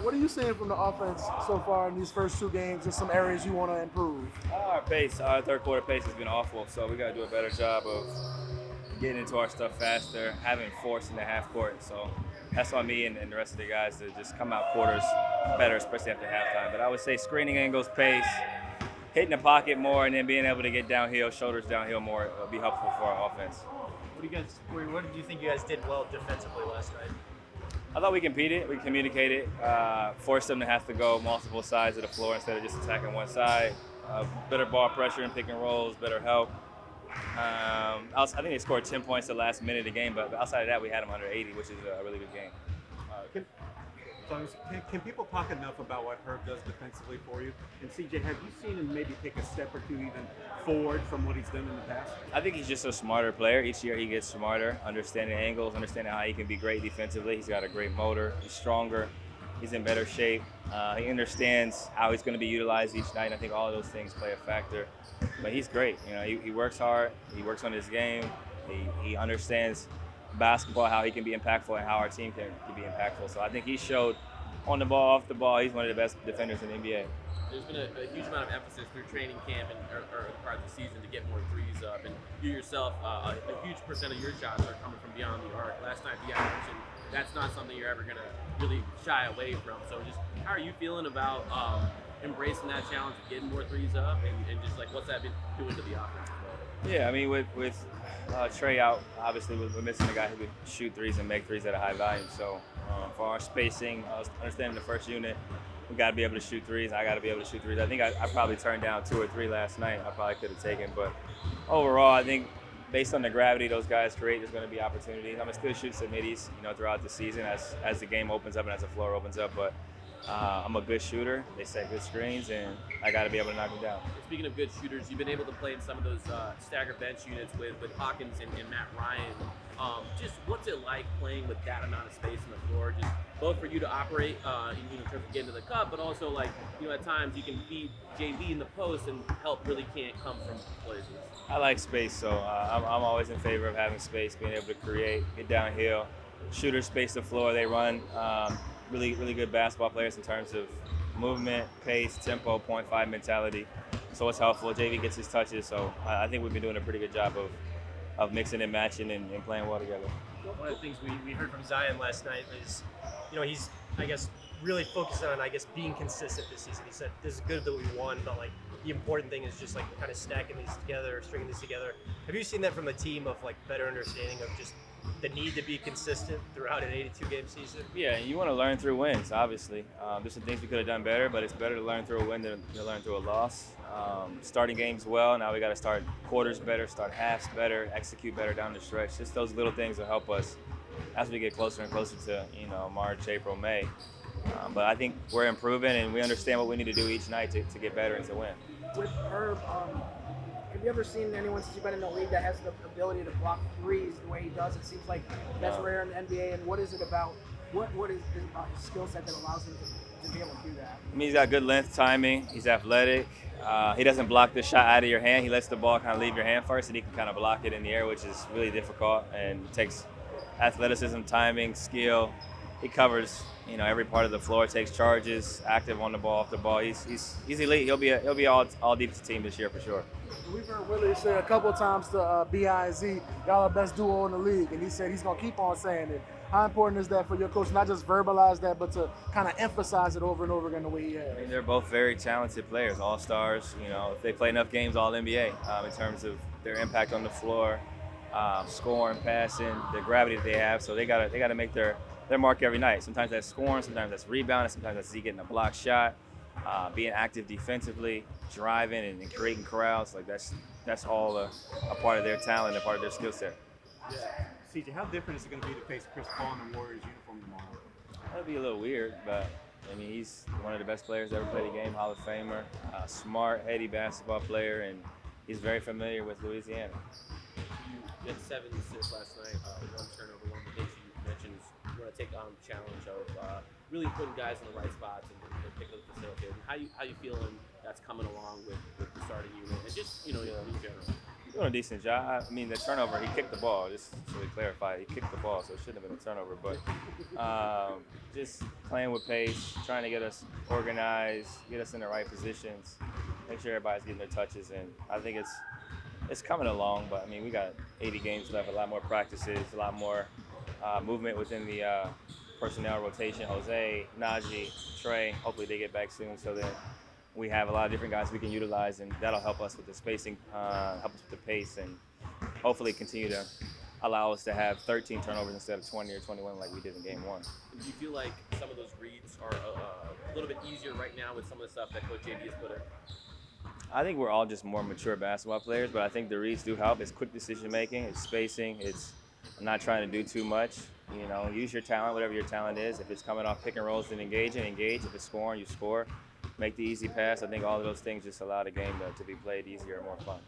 What are you seeing from the offense so far in these first two games? Just some areas you want to improve. Our third quarter pace has been awful, so we got to do a better job of getting into our stuff faster, having force in the half court. So that's on me and the rest of the guys to just come out quarters better, especially after halftime. But I would say screening angles, pace, hitting the pocket more, and then being able to get downhill, shoulders downhill more will be helpful for our offense. What did you think you guys did well defensively last night? I thought we competed, we communicated, forced them to have to go multiple sides of the floor instead of just attacking one side. Better ball pressure and pick and rolls, better help. I think they scored 10 points the last minute of the game, but outside of that, we had them under 80, which is a really good game. Can people talk enough about what Herb does defensively for you? And CJ, have you seen him maybe take a step or two even forward from what he's done in the past? I think he's just a smarter player. Each year he gets smarter, understanding angles, understanding how he can be great defensively. He's got a great motor. He's stronger. He's in better shape. He understands how he's going to be utilized each night. And I think all of those things play a factor. But he's great. You know, he works hard. He works on his game. He understands basketball, how he can be impactful, and how our team can be impactful. So I think he showed on the ball, off the ball, he's one of the best defenders in the NBA. There's been a huge amount of emphasis through training camp and or part of the season to get more threes up. And you yourself, a huge percent of your shots are coming from beyond the arc. Last night, Dereon mentioned that's not something you're ever going to really shy away from. So just how are you feeling about embracing that challenge of getting more threes up and just like what's that been doing to the offense? Yeah, I mean, with Trey out, obviously we're missing a guy who can shoot threes and make threes at a high volume. So for our spacing, understanding the first unit, we got to be able to shoot threes. I got to be able to shoot threes. I think I probably turned down 2 or 3 last night. I probably could have taken, but overall, I think based on the gravity those guys create, there's going to be opportunities. I'm gonna still shoot some middies, throughout the season as the game opens up and as the floor opens up. But I'm a good shooter. They set good screens, and I got to be able to knock them down. Speaking of good shooters, you've been able to play in some of those stagger bench units with Hawkins and Matt Ryan. Just what's it like playing with that amount of space on the floor? Just both for you to operate in terms of getting to the cup, but also at times you can feed JV in the post and help really can't come from places. I like space, so I'm always in favor of having space, being able to create, get downhill. Shooters space the floor. They run. Really, really good basketball players in terms of movement, pace, tempo, 0.5 mentality. So it's helpful. JV gets his touches, so I think we've been doing a pretty good job of mixing and matching and playing well together. One of the things we heard from Zion last night is, he's, I guess, really focused on, being consistent this season. He said, this is good that we won, but, the important thing is just, kind of stacking these together, stringing these together. Have you seen that from the team of, better understanding of just the need to be consistent throughout an 82-game season? Yeah, you want to learn through wins, obviously. There's some things we could have done better, but it's better to learn through a win than to learn through a loss. Starting games well, now we got to start quarters better, start halves better, execute better down the stretch. Just those little things will help us as we get closer and closer to, March, April, May. But I think we're improving, and we understand what we need to do each night to get better and to win. With Herb, have you ever seen anyone since you've been in the league that has the ability to block threes the way he does? It seems like that's rare in the NBA. And what is it about? What is it about his skill set that allows him to be able to do that? I mean, he's got good length, timing. He's athletic. He doesn't block the shot out of your hand. He lets the ball kind of leave your hand first, and he can kind of block it in the air, which is really difficult. And it takes athleticism, timing, skill. He covers, every part of the floor. Takes charges, active on the ball, off the ball. He's elite. He'll be all defensive team this year for sure. We've heard Willie say a couple of times to B.I.Z., y'all are the best duo in the league, and he said he's going to keep on saying it. How important is that for your coach, not just verbalize that, but to kind of emphasize it over and over again the way he has? I mean, they're both very talented players, all-stars. If they play enough games, all-NBA in terms of their impact on the floor, scoring, passing, the gravity that they have. So they gotta make their mark every night. Sometimes that's scoring, sometimes that's rebounding, sometimes that's getting a block shot, being active defensively, driving and creating corrals. That's all a part of their talent, a part of their skill set. Yeah. CJ, how different is it going to be to face Chris Paul in the Warriors uniform tomorrow? That'll be a little weird, but I mean, he's one of the best players to ever play the game, Hall of Famer, smart, heady basketball player, and he's very familiar with Louisiana. You had 7 assists last night, 1 turnover, 1 mistake. You mentioned you want to take on the challenge of really putting guys in the right spots and picking up the facilitator. How you feeling that's coming along with the starting unit and just in general? doing a decent job. I mean, the turnover, he kicked the ball. Just so to clarify, he kicked the ball, so it shouldn't have been a turnover. But just playing with pace, trying to get us organized, get us in the right positions, make sure everybody's getting their touches. And I think it's coming along. But I mean, we got 80 games left, a lot more practices, a lot more movement within the personnel rotation. Jose, Naji, Trey. Hopefully they get back soon, so that we have a lot of different guys we can utilize, and that'll help us with the spacing, help us with the pace, and hopefully continue to allow us to have 13 turnovers instead of 20 or 21 like we did in game 1. Do you feel like some of those reads are a little bit easier right now with some of the stuff that Coach JD has put in? I think we're all just more mature basketball players, but I think the reads do help. It's quick decision making, it's spacing, I'm not trying to do too much. You know, use your talent, whatever your talent is. If it's coming off pick and rolls, then engage. If it's scoring, you score. Make the easy pass. I think all of those things just allow the game to be played easier and more fun.